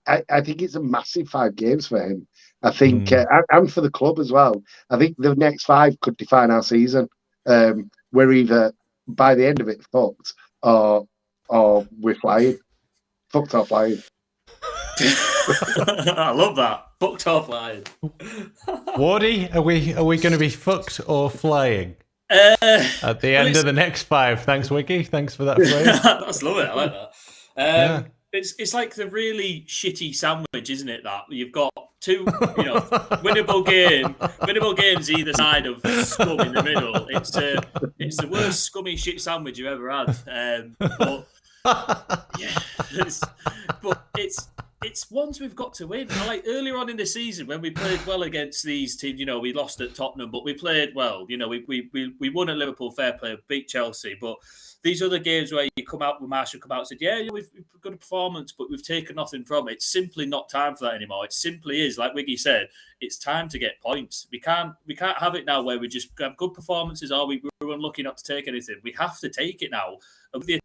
it's a massive 5 games for him. I think, and for the club as well. I think the next 5 could define our season. We're either by the end of it fucked, or we're flying. Fucked or flying. I love that. Fucked or flying. Wardy, are we going to be fucked or flying at the end of the next 5? Thanks, Wiggy. Thanks for that phrase. That's lovely. I like that. It's like the really shitty sandwich, isn't it? That you've got 2, winnable games either side of scum in the middle. It's the worst scummy shit sandwich you've ever had. It's ones we've got to win. Like earlier on in the season when we played well against these teams, we lost at Tottenham, but we played well. We won at Liverpool, fair play, beat Chelsea, but these other games where you come out with Marshall, come out and said, we've got a performance, but we've taken nothing from it. It's simply not time for that anymore. It simply is, like Wiggy said, it's time to get points. We can't have it now where we just have good performances or we're unlucky not to take anything. We have to take it now. And with the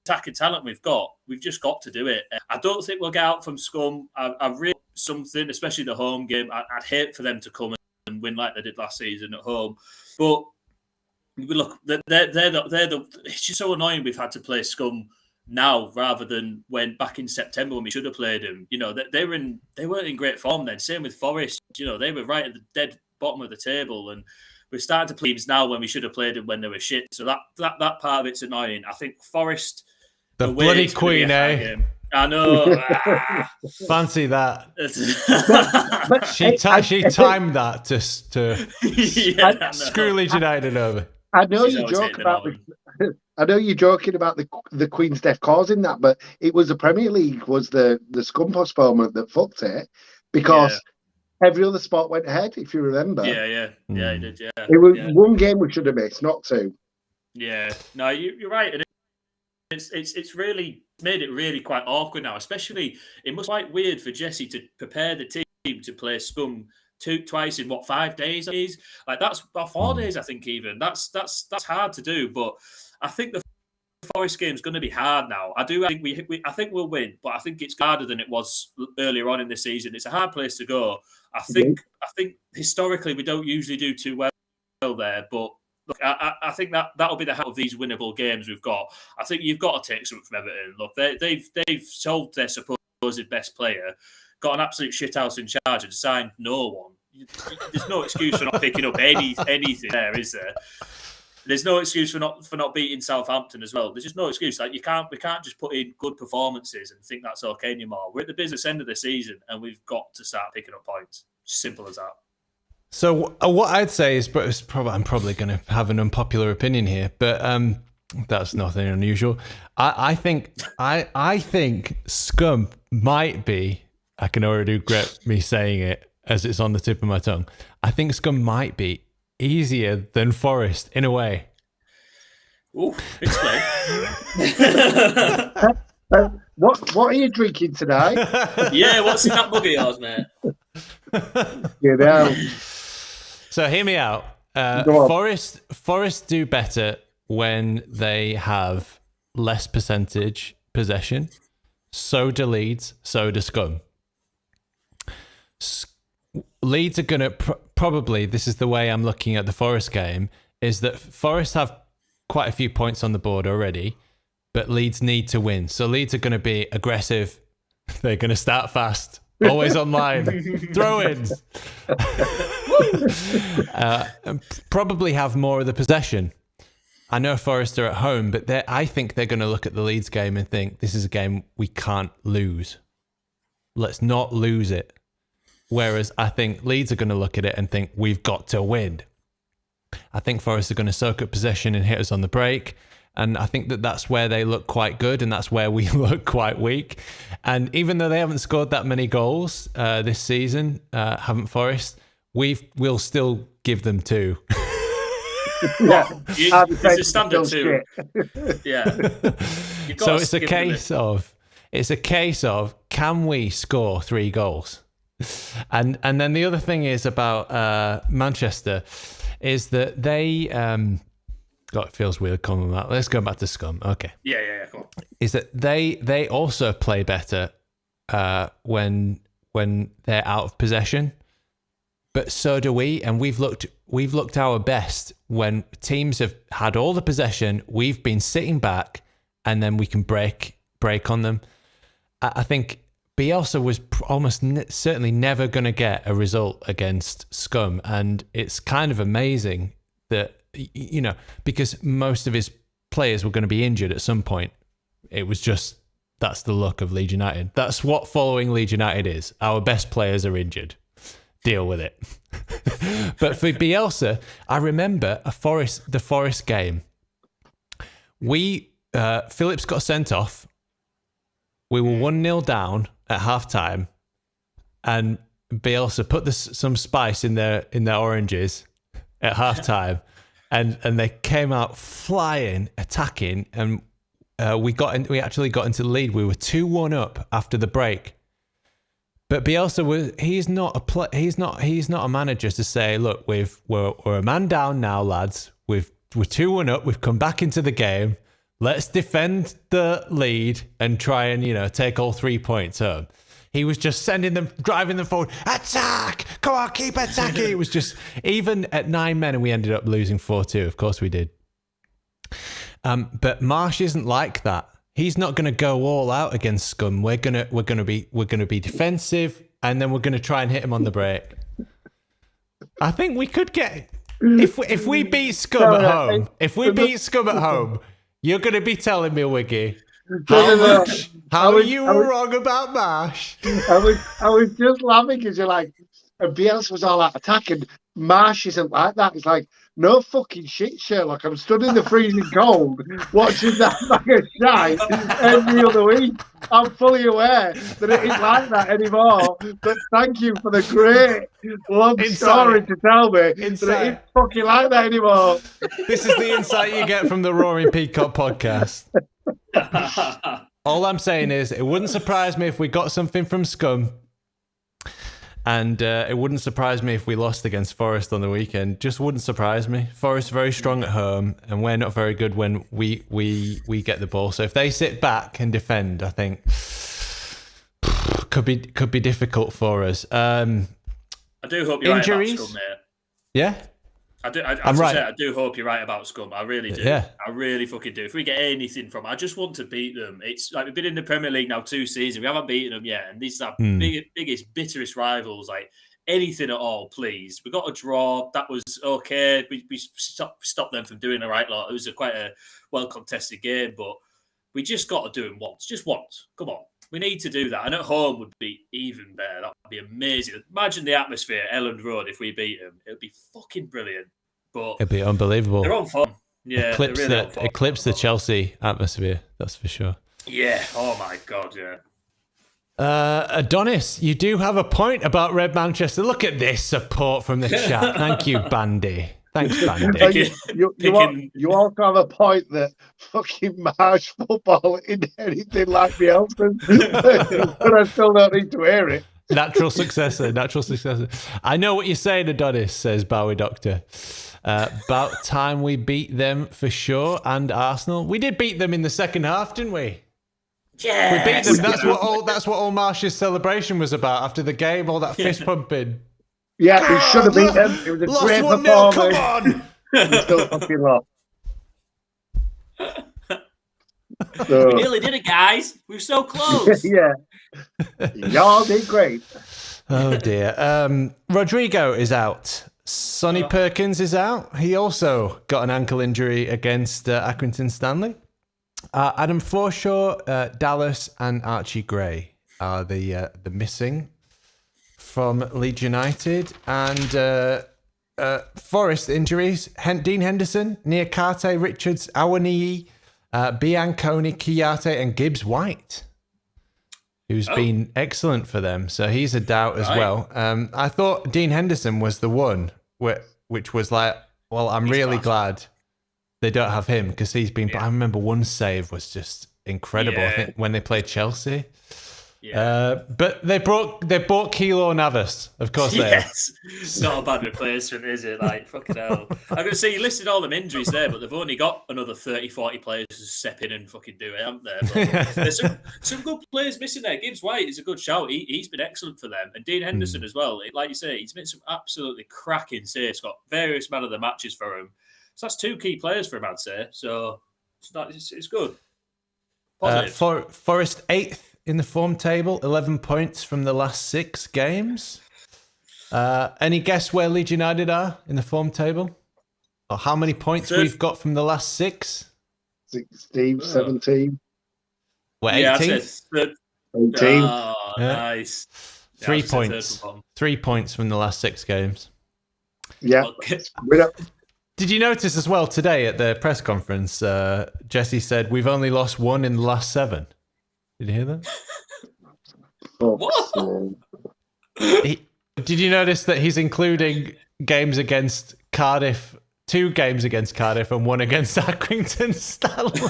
attacking talent we've just got to do it. I don't think we'll get out from Scum. I really something, especially the home game. I'd hate for them to come and win like they did last season at home, but look, they're the. It's just so annoying we've had to play Scum now rather than when back in September when we should have played them. You know, they weren't in great form then. Same with Forest. You know, they were right at the dead bottom of the table, and we're starting to play teams now when we should have played them when they were shit. So that part of it's annoying. I think Forest, the bloody Queen, eh? I know. Fancy that. She timed that to screw Leeds United over. I know you joke about the Queen's death causing that, but it was the Premier League was the scum postponement that fucked it, because every other sport went ahead, if you remember. Yeah, it did. Yeah, it was one game we should have missed, not two. Yeah, no, you're right, and it's really made it really quite awkward now. Especially, it must be quite weird for Jesse to prepare the team to play scum twice in 5 days? Like that's about 4 days, I think. Even that's hard to do. But I think the Forest game's going to be hard now. I think we'll win, but I think it's harder than it was earlier on in the season. It's a hard place to go. I think historically we don't usually do too well there, but look, I think that'll be the half of these winnable games we've got. I think you've got to take something from Everton. Look, they've sold their supposed best player, got an absolute shithouse in charge, and signed no one. There's no excuse for not picking up anything there, is there? There's no excuse for not beating Southampton as well. There's just no excuse. Like we can't just put in good performances and think that's okay anymore. We're at the business end of the season, and we've got to start picking up points. Simple as that. So what I'd say is, I'm probably going to have an unpopular opinion here, but that's nothing unusual. I think scum might be. I can already regret me saying it as it's on the tip of my tongue. I think scum might be easier than Forest in a way. Ooh, explain. What are you drinking today? Yeah, what's in that mug of yours, mate? You know. So hear me out. Forest do better when they have less percentage possession. So do Leeds. So do Scum. Leeds are going to probably, this is the way I'm looking at the Forest game, is that Forest have quite a few points on the board already, but Leeds need to win. So Leeds are going to be aggressive. They're going to start fast. Always online. Throw-ins. Probably have more of the possession. I know Forest are at home, but I think they're going to look at the Leeds game and think, this is a game we can't lose. Let's not lose it. Whereas I think Leeds are going to look at it and think, we've got to win. I think Forest are going to soak up possession and hit us on the break. And I think that's where they look quite good, and that's where we look quite weak. And even though they haven't scored that many goals this season, haven't Forest, we'll still give them 2. Yeah, it's a standard 2. Yeah. So it's a case of can we score 3 goals? And then the other thing is about Manchester is that they God, it feels weird calling them that. Let's go back to Scum. Okay. Yeah, cool. Is that they also play better when they're out of possession. But so do we, and we've looked our best when teams have had all the possession, we've been sitting back, and then we can break on them. I think Bielsa was almost certainly never going to get a result against Scum, and it's kind of amazing that, you know, because most of his players were going to be injured at some point. It was just, that's the luck of Leeds United. That's what following Leeds United is. Our best players are injured. Deal with it. But for Bielsa, I remember the Forest game. Phillips got sent off. We were 1-0 down at halftime, and Bielsa put some spice in their oranges at halftime, and they came out flying, attacking, and we actually got into the lead. We were 2-1 up after the break. But Bielsa he's not a manager to say, look, we're a man down now, lads. We're 2-1 up. We've come back into the game. Let's defend the lead and try and, take all 3 points home. He was just driving them forward. Attack! Come on, keep attacking. It was just, even at 9 men, and we ended up losing 4-2. Of course we did. But Marsh isn't like that. he's not going to go all out against Scum. We're gonna be defensive, and then we're going to try and hit him on the break. I think we could get if we beat Scum at home. If we beat Scum at home, you're going to be telling me, Wiggy, how you were wrong about Marsh. I was just laughing because you're like, and Bielsa was all out attacking. Marsh isn't like that. It's like, no fucking shit, Sherlock. I'm stood in the freezing cold watching that bag of shite every other week. I'm fully aware that it isn't like that anymore. But thank you for the great long story to tell me that it isn't fucking like that anymore. This is the insight you get from the Roaring Peacock podcast. All I'm saying is, it wouldn't surprise me if we got something from Scum. And it wouldn't surprise me if we lost against Forest on the weekend. Just wouldn't surprise me. Forest very strong at home, and we're not very good when we get the ball. So if they sit back and defend, I think could be difficult for us. I do hope you're injuries? Right about Scum, mate. Yeah. I'm right. I do hope you're right about Scum. I really do. Yeah. I really fucking do. If we get anything from, I just want to beat them. It's like we've been in the Premier League now 2 seasons. We haven't beaten them yet, and these are biggest, bitterest rivals. Like anything at all, please. We got a draw. That was okay. We stopped them from doing the right lot. It was quite a well contested game, but we just got to do it once. Just once. Come on. We need to do that. And at home would be even better. That would be amazing. Imagine the atmosphere at Elland Road if we beat them. It would be fucking brilliant. But it'd be unbelievable. They're on form. Yeah, eclipse the Chelsea atmosphere. That's for sure. Yeah. Oh my God. Yeah. Adonis, you do have a point about Red Manchester. Look at this support from the chat. Thank you, Bandy. Thanks, Bandy. You also have a point that fucking Marsh football isn't anything like Bielsa, but I still don't need to hear it. Natural successor. I know what you're saying, Adonis, says Bowie Doctor. About time we beat them for sure, and Arsenal. We did beat them in the second half, didn't we? Yeah, we beat them. That's what all Marsh's celebration was about after the game. All that fist pumping. Yeah, we should have beat them. It was a great performance. Come on. We still fucking lost. We nearly did it, guys. We were so close. Yeah. Y'all did great. Oh dear. Rodrigo is out. Sonny Perkins is out. He also got an ankle injury against Accrington Stanley. Adam Forshaw, Dallas, and Archie Gray are the missing from Leeds United. And Forest injuries: Dean Henderson, Niakate, Richards, Awaniyi, Bianconi, Kiyate, and Gibbs White, who's been excellent for them. So he's a doubt as well. I thought Dean Henderson was the one which was like, well, I'm really glad they don't have him because he's been. I remember one save was just incredible. I think when they played Chelsea. Yeah. But they bought Keylor Navas, of course. Yes, it's not a bad replacement, is it? Like fucking hell. I'm going to say you listed all them injuries there, but they've only got another 30-40 players to step in and fucking do it, haven't they? But there's some good players missing there. Gibbs White is a good shout. He's been excellent for them, and Dean Henderson as well. Like you say, he's made some absolutely cracking saves. Got various man of the matches for him. So that's 2 key players for him, I'd say. So it's good. Forest 8th in the form table, 11 points from the last 6 games. Any guess where Leeds United are in the form table? Or how many points we've got from the last 6? 16, 17. We're 18th? 18. Oh, nice. 3 points. 3 points from the last 6 games. Yeah. Did you notice as well today at the press conference, Jesse said, we've only lost 1 in the last 7. Did you hear that? What? Did you notice that he's including games against Cardiff, 2 games against Cardiff and 1 against Accrington Stanley?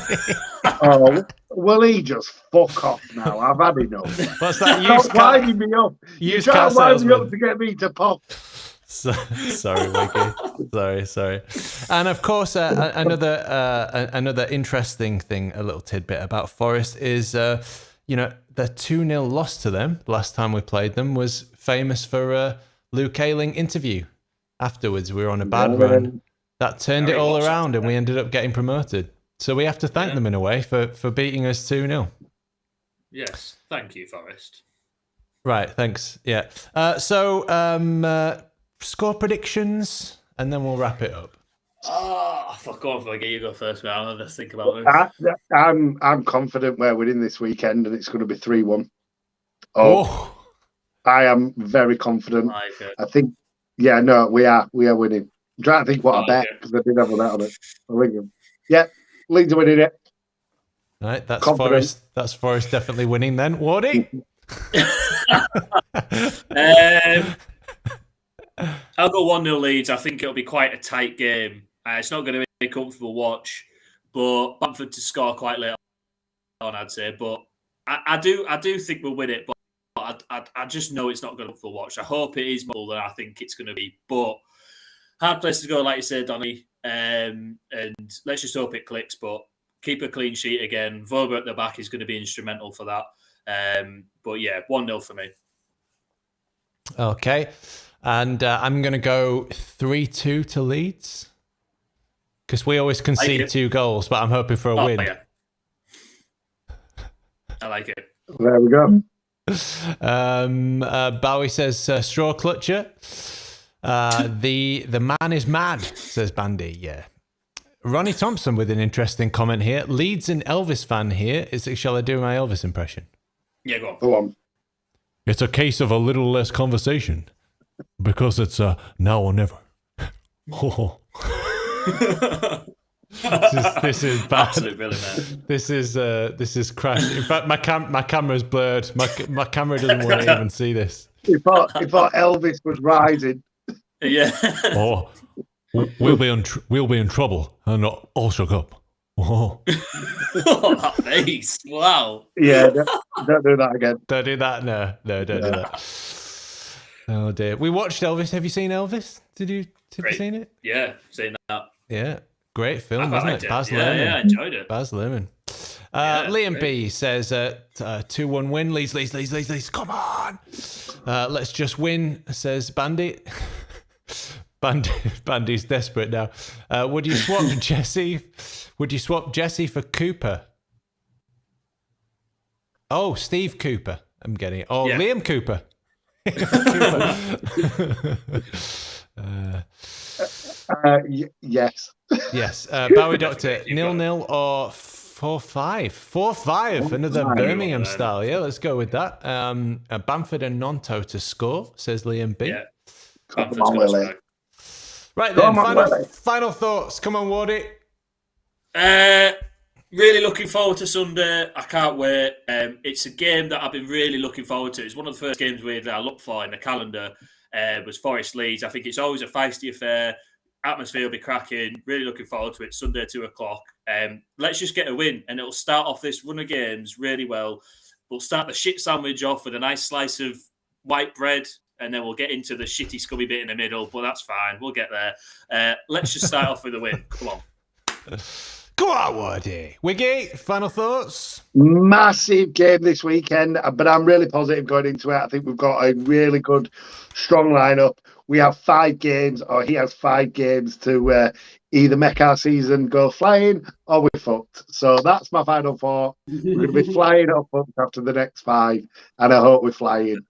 Oh, will he just fuck off now? I've had enough. What's that? Stop winding me up. You're trying to wind me up to get me to pop. Sorry, Wiggy. Sorry. And of course, another interesting thing, a little tidbit about Forest is, the 2-0 loss to them last time we played them was famous for Luke Ayling interview. Afterwards, we were on a bad run. That turned it all around and we ended up getting promoted. So we have to thank them in a way for beating us 2-0. Yes, thank you, Forrest. Right, thanks. Yeah. So score predictions, and then we'll wrap it up. Oh, fuck off! You go first, man. I'll just think about this. I'm confident we're winning this weekend, and it's going to be 3-1. Oh, I am very confident. I think, we are winning. I'm trying to think what I bet because I did have a bet on it. Leeds are winning it. Right, that's Forrest. That's Forrest definitely winning then. Wardy? I'll go 1-0 Leeds. I think it'll be quite a tight game. It's not going to be a comfortable watch, but Bamford to score quite late on, I'd say. But I do think we'll win it, but I just know it's not going to be a comfortable watch. I hope it is more than I think it's going to be. But hard place to go, like you said, Donny. And let's just hope it clicks, but keep a clean sheet again. Wöber at the back is going to be instrumental for that. But yeah, 1-0 for me. Okay. And I'm going to go 3-2 to Leeds. Because we always concede 2 goals, but I'm hoping for a win. Yeah. I like it. There we go. Bowie says straw clutcher. The man is mad, says Bandy. Yeah. Ronnie Thompson with an interesting comment here. Leeds and Elvis fan here. Shall I do my Elvis impression? Yeah, go on. Go on. It's a case of a little less conversation because it's now or never. This is bad. Absolute brilliant, man. This is crashed. In fact, my camera's blurred. My camera doesn't want to even see this. He thought Elvis was rising. Yeah. Oh, we'll be in trouble and all shook up. Oh. Oh, that face! Wow. Yeah, don't do that again. Don't do that. No, don't do that. Oh dear. We watched Elvis. Have you seen Elvis? Have you seen it? Yeah, seen that. Yeah, great film, wasn't it? Baz Luhrmann. Yeah, I enjoyed it. Baz Luhrmann. Liam B says 2-1 win. Leeds. Come on. Let's just win, says Bandy. Bandy's desperate now. Would you swap Jesse? Would you swap Jesse for Cooper? Oh, Steve Cooper. I'm getting it. Oh, yeah. Liam Cooper. Yes. Yes. Bowie Doctor, 0-0 or 4-5? 4-5. Another Birmingham style. Yeah, let's go with that. Bamford and Nonto to score, says Liam B. Yeah. Bamford's right then, final thoughts. Come on, Wardy. Really looking forward to Sunday. I can't wait. It's a game that I've been really looking forward to. It's one of the first games I looked for in the calendar. Was Forest Leeds. I think it's always a feisty affair. Atmosphere will be cracking. Really looking forward to it. Sunday, 2:00. Let's just get a win, and it'll start off this run of games really well. We'll start the shit sandwich off with a nice slice of white bread, and then we'll get into the shitty, scummy bit in the middle. But that's fine. We'll get there. Let's just start off with a win. Come on. Go on, Wardy. Wiggy, final thoughts? Massive game this weekend, but I'm really positive going into it. I think we've got a really good, strong lineup. We have 5 games, or he has 5 games to either make our season go flying or we're fucked. So that's my final thought. We're going to be flying up after the next 5, and I hope we're flying.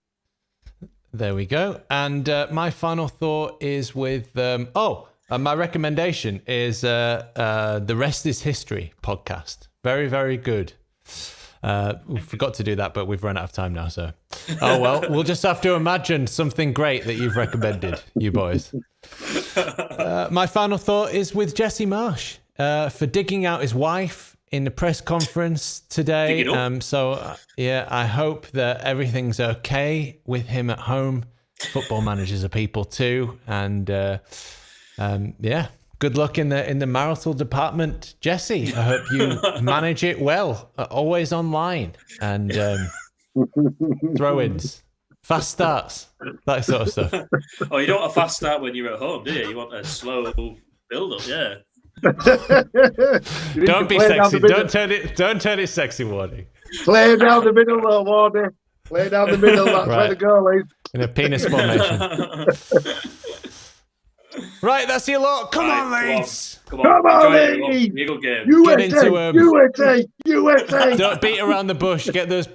There we go. And my final thought is with... my recommendation is the Rest is History podcast. Very, very good. We forgot to do that, but we've run out of time now. So, oh well, we'll just have to imagine something great that you've recommended, you boys. My final thought is with Jesse Marsh for digging out his wife in the press conference today. I hope that everything's okay with him at home. Football managers are people too, and good luck in the marital department, Jesse. I hope you manage it well. Always online and throw-ins, fast starts, that sort of stuff. Oh, you don't want a fast start when you're at home, do you? You want a slow build-up, yeah. Don't be sexy. Don't turn it sexy, Wardy. Play down the middle, though, Wardy. Play down the middle. That's right. Where the goal is. In a penis formation. Right, that's your lot. Come on, Leeds. Come on, enjoy it. Be a good game. USA, Get into USA, USA. Don't beat around the bush. Get those